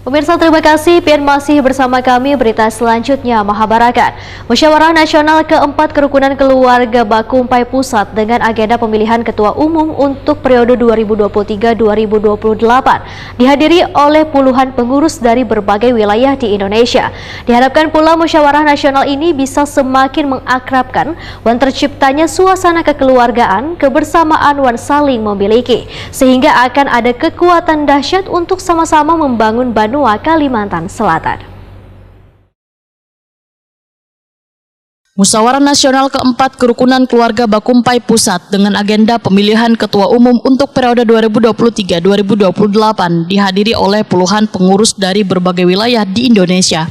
Pemirsa, terima kasih Pian masih bersama kami. Berita selanjutnya, Mahabarakat. Musyawarah Nasional keempat Kerukunan Keluarga Bakumpai Pusat dengan agenda pemilihan Ketua Umum untuk periode 2023-2028 dihadiri oleh puluhan pengurus dari berbagai wilayah di Indonesia. Diharapkan pula musyawarah nasional ini bisa semakin mengakrabkan wan terciptanya suasana kekeluargaan, kebersamaan wan saling memiliki, sehingga akan ada kekuatan dahsyat untuk sama-sama membangun Banua, Kalimantan Selatan. Musyawarah Nasional keempat Kerukunan Keluarga Bakumpai Pusat dengan agenda pemilihan Ketua Umum untuk periode 2023-2028 dihadiri oleh puluhan pengurus dari berbagai wilayah di Indonesia.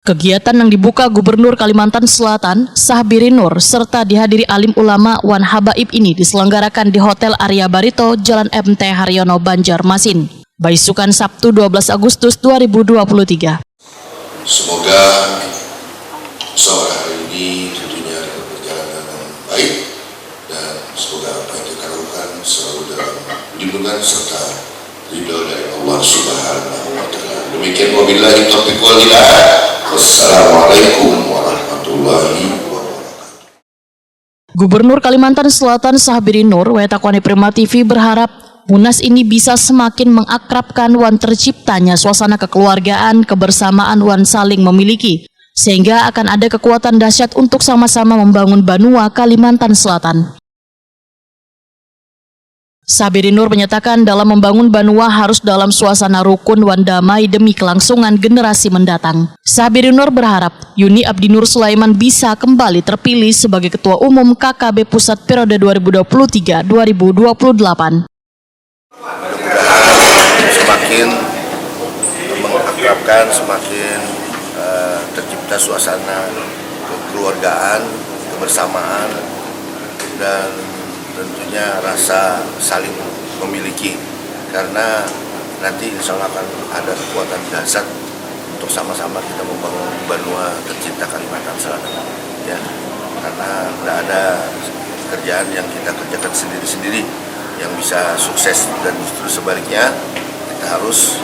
Kegiatan yang dibuka Gubernur Kalimantan Selatan, Sahbiri Nur, serta dihadiri alim ulama wan habaib ini diselenggarakan di Hotel Arya Barito, Jalan MT Haryono, Banjarmasin, Baisukan, Sabtu 12 Agustus 2023. Semoga musyawarah hari ini tentunya dapat berjalan dengan baik dan semoga apa yang kita lakukan selalu dalam lindungan serta ridho dari Allah Subhanahu wa Ta'ala. Demikian, wabillahi taufiq wal hidayah. Wassalamualaikum warahmatullahi wabarakatuh. Gubernur Kalimantan Selatan Sahbiri Nur, Wetakwani Prima TV berharap Munas ini bisa semakin mengakrabkan wan terciptanya suasana kekeluargaan, kebersamaan wan saling memiliki, sehingga akan ada kekuatan dahsyat untuk sama-sama membangun Banua, Kalimantan Selatan. Sahbiri Nur menyatakan dalam membangun Banua harus dalam suasana rukun wan damai demi kelangsungan generasi mendatang. Sahbiri Nur berharap Yuni Abdinur Sulaiman bisa kembali terpilih sebagai Ketua Umum KKB Pusat periode 2023-2028. Semakin mengakrabkan, semakin tercipta suasana kekeluargaan, kebersamaan, dan tentunya rasa saling memiliki, karena nanti insya Allah akan ada kekuatan dahsyat untuk sama-sama kita membangun Banua tercinta Kalimantan Selatan, ya, karena tidak ada kerjaan yang kita kerjakan sendiri-sendiri yang bisa sukses, dan justru sebaliknya kita harus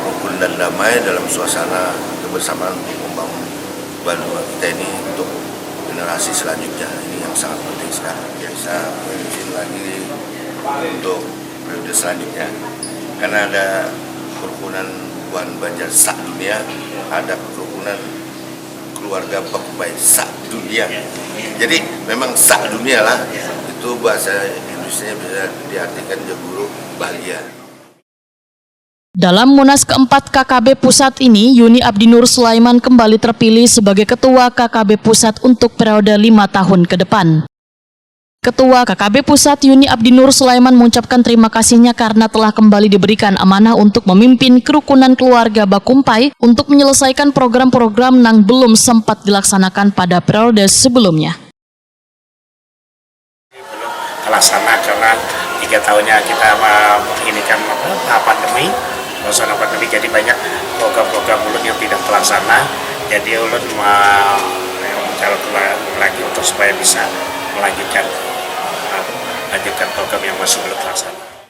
rukun dan damai dalam suasana kebersamaan untuk membangun Banua kita ini untuk generasi selanjutnya. Ini yang sangat penting sekarang, bisa memimpin lagi untuk periode selanjutnya, karena ada kerukunan wan Banjar sak dunia, ada kerukunan keluarga Bakumpai sak dunia. Jadi memang sak dunia lah, itu bahasa Indonesia bisa diartikan jeburu bahagia. Dalam Munas keempat KKB Pusat ini, Yuni Abdinur Sulaiman kembali terpilih sebagai Ketua KKB Pusat untuk periode 5 tahun ke depan. Ketua KKB Pusat Yuni Abdinur Sulaiman mengucapkan terima kasihnya karena telah kembali diberikan amanah untuk memimpin kerukunan keluarga Bakumpai untuk menyelesaikan program-program yang belum sempat dilaksanakan pada periode sebelumnya. Terlaksana karena 3 tahunnya kita menginginkan pandemi, suasana pandemi, jadi banyak program-program ulun yang tidak terlaksana. Jadi ulun mencalonkan lagi untuk supaya bisa melanjutkan program yang masih belum terlaksana.